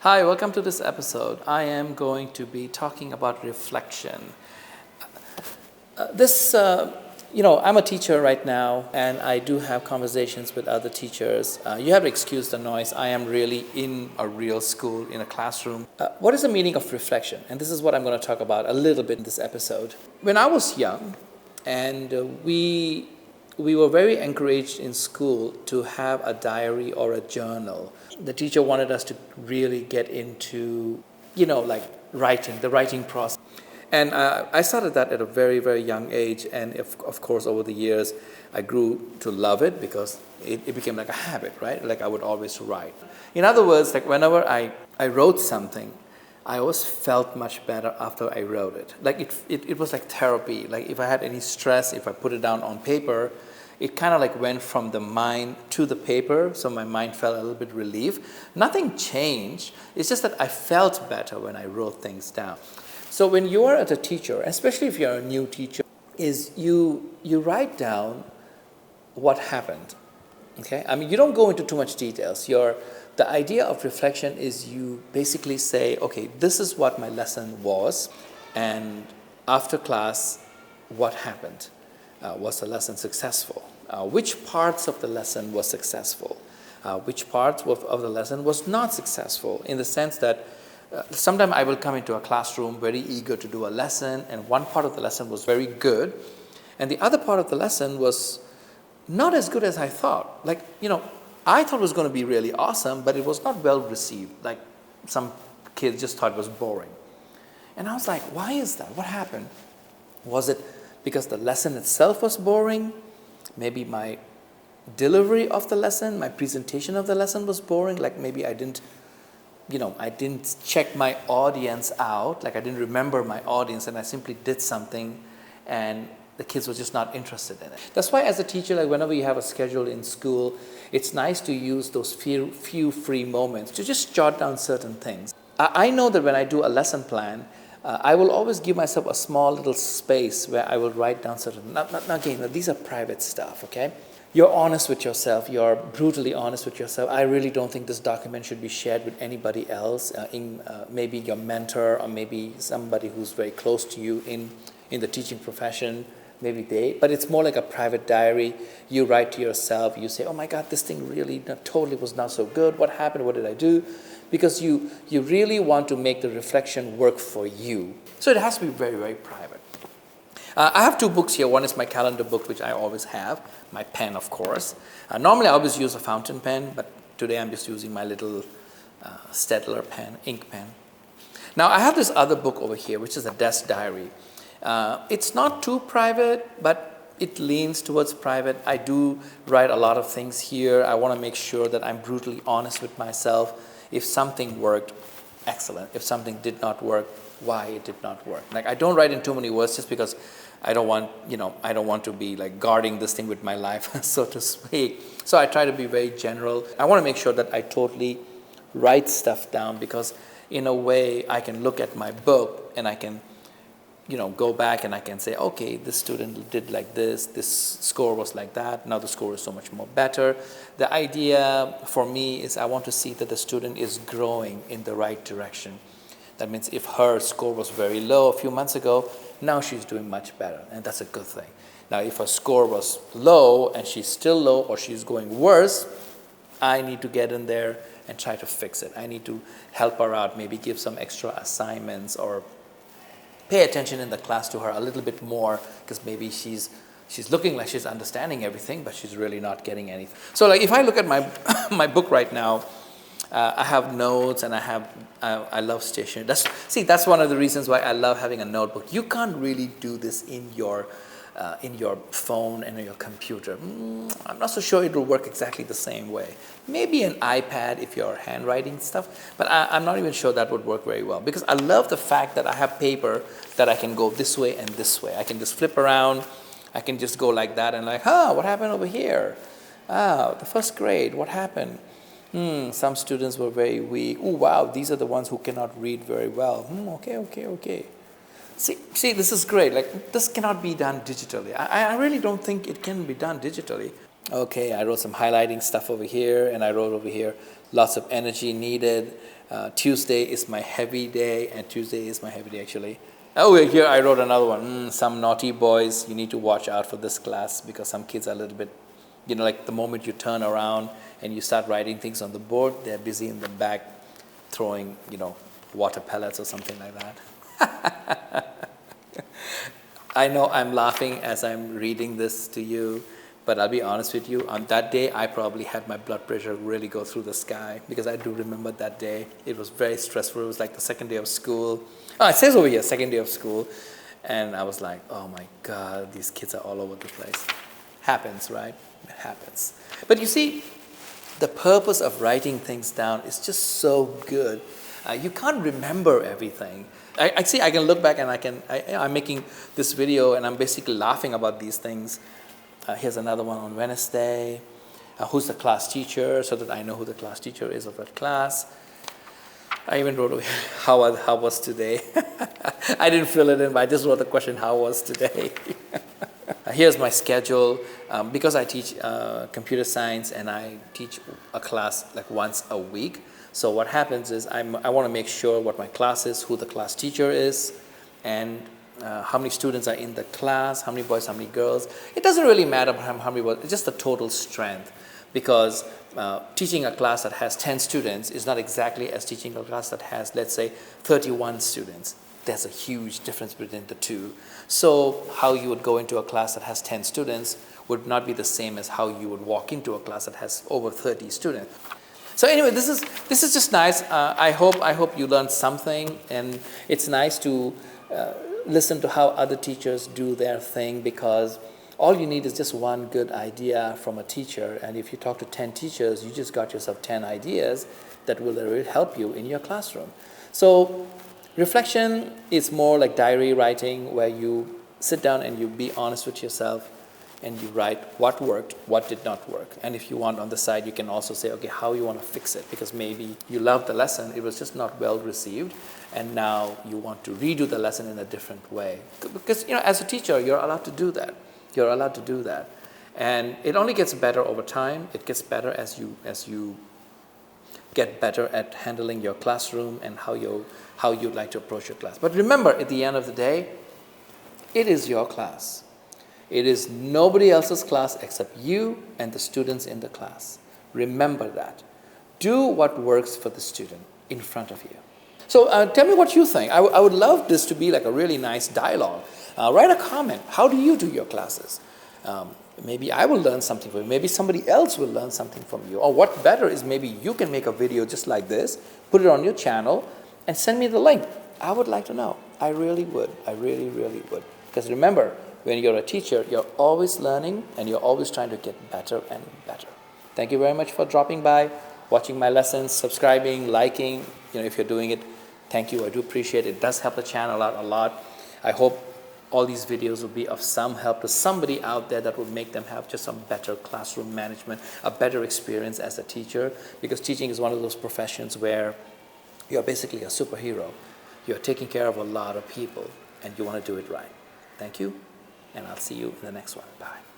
Hi, welcome to this episode. I am going to be talking about reflection. I'm a teacher right now, and I do have conversations with other teachers. You have to excuse the noise. I am really in a real school, in a classroom. What is the meaning of reflection? And this is what I'm going to talk about a little bit in this episode. When I was young, and we were very encouraged in school to have a diary or a journal. The teacher wanted us to really get into, like writing, the writing process. And I started that at a very, very young age. And of course, over the years, I grew to love it because it became like a habit, right? Like I would always write. In other words, like whenever I wrote something, I always felt much better after I wrote it. Like it was like therapy. Like if I had any stress, if I put it down on paper, it kind of like went from the mind to the paper, so my mind felt a little bit relieved. Nothing changed. It's just that I felt better when I wrote things down. So when you are as a teacher, especially if you're a new teacher, is you write down what happened. Okay? I mean, you don't go into too much details. The idea of reflection is you basically say, okay, this is what my lesson was, and after class, what happened? Was the lesson successful? Which parts of the lesson was successful? Which parts of the lesson was not successful? In the sense that sometimes I will come into a classroom very eager to do a lesson, and one part of the lesson was very good, and the other part of the lesson was not as good as I thought. Like, I thought it was going to be really awesome, but it was not well received. Like some kids just thought it was boring. And I was like, why is that? What happened? Was it because the lesson itself was boring? Maybe my delivery of the lesson, my presentation of the lesson was boring. Like maybe I didn't check my audience out. Like I didn't remember my audience, and I simply did something and the kids were just not interested in it. That's why as a teacher, like whenever you have a schedule in school, it's nice to use those few free moments to just jot down certain things. I know that when I do a lesson plan, I will always give myself a small little space where I will write down certain, again, these are private stuff, okay? You're honest with yourself. You're brutally honest with yourself. I really don't think this document should be shared with anybody else, maybe your mentor or maybe somebody who's very close to you in the teaching profession, but it's more like a private diary. You write to yourself, you say, oh my God, this thing really totally was not so good. What happened? What did I do? Because you really want to make the reflection work for you. So it has to be very, very private. I have two books here. One is my calendar book, which I always have. My pen, of course. Normally I always use a fountain pen, but today I'm just using my little Staedtler pen, ink pen. Now I have this other book over here, which is a desk diary. It's not too private, but it leans towards private. I do write a lot of things here. I want to make sure that I'm brutally honest with myself. If something worked, excellent. If something did not work, why it did not work. Like I don't write in too many words just because I don't want to be like guarding this thing with my life, so to speak. So I try to be very general. I want to make sure that I totally write stuff down because in a way I can look at my book and I can go back and I can say, okay, this student did like this score was like that, now the score is so much more better. The idea for me is I want to see that the student is growing in the right direction. That means if her score was very low a few months ago, now she's doing much better, and that's a good thing. Now, if her score was low and she's still low or she's going worse, I need to get in there and try to fix it. I need to help her out, maybe give some extra assignments or pay attention in the class to her a little bit more because maybe she's looking like she's understanding everything, but she's really not getting anything. So like if I look at my my book right now, I have notes and I love stationery. That's one of the reasons why I love having a notebook. You can't really do this in your phone and in your computer. I'm not so sure it will work exactly the same way. Maybe an iPad if you're handwriting stuff, but I'm not even sure that would work very well because I love the fact that I have paper that I can go this way and this way. I can just flip around. I can just go like that and like, what happened over here? The first grade, what happened? Some students were very weak. Oh, wow, these are the ones who cannot read very well. Okay. See, this is great. Like, this cannot be done digitally. I really don't think it can be done digitally. Okay, I wrote some highlighting stuff over here, and I wrote over here, lots of energy needed. Tuesday is my heavy day, and Tuesday is my heavy day actually. Oh, here I wrote another one. Some naughty boys, you need to watch out for this class because some kids are a little bit, like the moment you turn around and you start writing things on the board, they're busy in the back throwing, water pellets or something like that. I know I'm laughing as I'm reading this to you, but I'll be honest with you, on that day, I probably had my blood pressure really go through the sky because I do remember that day. It was very stressful. It was like the second day of school. Oh, it says over here, second day of school. And I was like, oh my God, these kids are all over the place. Happens, right? It happens. But you see, the purpose of writing things down is just so good. You can't remember everything. I see, I can look back and I'm making this video and I'm basically laughing about these things. Here's another one on Wednesday. Who's the class teacher, so that I know who the class teacher is of that class. I even wrote how was today. I didn't fill it in, but I just wrote the question, how was today? Here's my schedule. Because I teach computer science and I teach a class like once a week. So what happens is I want to make sure what my class is, who the class teacher is, and how many students are in the class, how many boys, how many girls. It doesn't really matter how many boys, it's just the total strength. Because teaching a class that has 10 students is not exactly as teaching a class that has, let's say, 31 students. There's a huge difference between the two. So how you would go into a class that has 10 students would not be the same as how you would walk into a class that has over 30 students. So anyway, this is just nice. I hope you learned something, and it's nice to listen to how other teachers do their thing, because all you need is just one good idea from a teacher, and if you talk to 10 teachers, you just got yourself 10 ideas that will really help you in your classroom. So reflection is more like diary writing, where you sit down and you be honest with yourself and you write what worked, what did not work. And if you want on the side, you can also say, okay, how you want to fix it, because maybe you loved the lesson, it was just not well received, and now you want to redo the lesson in a different way. Because as a teacher, you're allowed to do that. You're allowed to do that. And it only gets better over time. It gets better as you get better at handling your classroom and how you'd like to approach your class. But remember, at the end of the day, it is your class. It is nobody else's class except you and the students in the class. Remember that. Do what works for the student in front of you. So tell me what you think. I would love this to be like a really nice dialogue. Write a comment. How do you do your classes? Maybe I will learn something from you. Maybe somebody else will learn something from you. Or what better is, maybe you can make a video just like this, put it on your channel, and send me the link. I would like to know. I really would. I really, really would. Because remember, when you're a teacher, you're always learning and you're always trying to get better and better. Thank you very much for dropping by, watching my lessons, subscribing, liking. If you're doing it, thank you. I do appreciate it. It does help the channel out a lot. I hope all these videos will be of some help to somebody out there, that will make them have just some better classroom management, a better experience as a teacher, because teaching is one of those professions where you're basically a superhero. You're taking care of a lot of people and you want to do it right. Thank you, and I'll see you in the next one. Bye.